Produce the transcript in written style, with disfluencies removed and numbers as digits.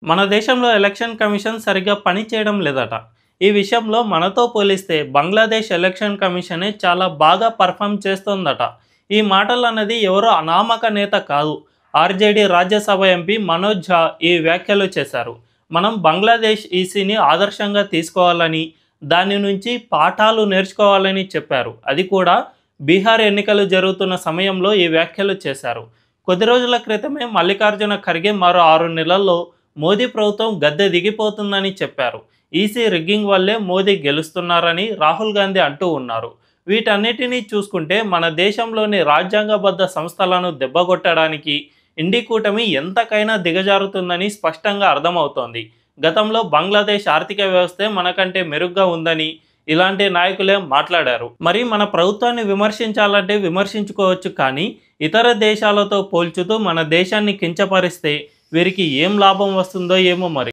మన దేశంలో election commission సరిగ్గా పని చేయడం లేదట. ఈ విషయంలో మనతో పోలిస్తే బంగ్లాదేశ్ ఎలక్షన్ కమిషనే చాలా బాగా పర్ఫామ్ చేస్తోందట. ఈ మాటలన్నది ఎవరో అనామక నేత కాదు. ఆర్జేడీ రాజ్యసభ ఎంపీ మనోజ్ ఝా ఈ వ్యాఖ్యలు చేశారు. మనం బంగ్లాదేశ్ ఈసీని ఆదర్శంగా తీసుకోవాలని, దాని నుంచి పాఠాలు నేర్చుకోవాలని చెప్పారు. అది కూడా బీహార్ ఎన్నికలు జరుగుతున్న సమయంలో ఈ వ్యాఖ్యలు చేశారు. కొద్ది రోజుల క్రితమే మల్లికార్జున ఖర్గే మరో 6 నెలల్లో మోదీ ప్రభుత్వం గద్దె దిగిపోతుందని చెప్పారు. ఈసీ రిగ్గింగ్ వల్లే మోదీ గెలుస్తున్నారని రాహుల్ గాంధీ అంటూ ఉన్నారు. వీటన్నిటినీ చూసుకుంటే మన దేశంలోని రాజ్యాంగబద్ధ సంస్థలను దెబ్బకొట్టడానికి ఇండి కూటమి ఎంతకైనా దిగజారుతుందని స్పష్టంగా అర్థమవుతోంది. గతంలో బంగ్లాదేశ్ ఆర్థిక వ్యవస్థే మనకంటే మెరుగ్గా ఉందని ఇలాంటి నాయకులే మాట్లాడారు. మరి మన ప్రభుత్వాన్ని విమర్శించాలంటే విమర్శించుకోవచ్చు, కానీ ఇతర దేశాలతో పోల్చుతూ మన దేశాన్ని కించపరిస్తే వీరికి ఏం లాభం వస్తుందో ఏమో మరి.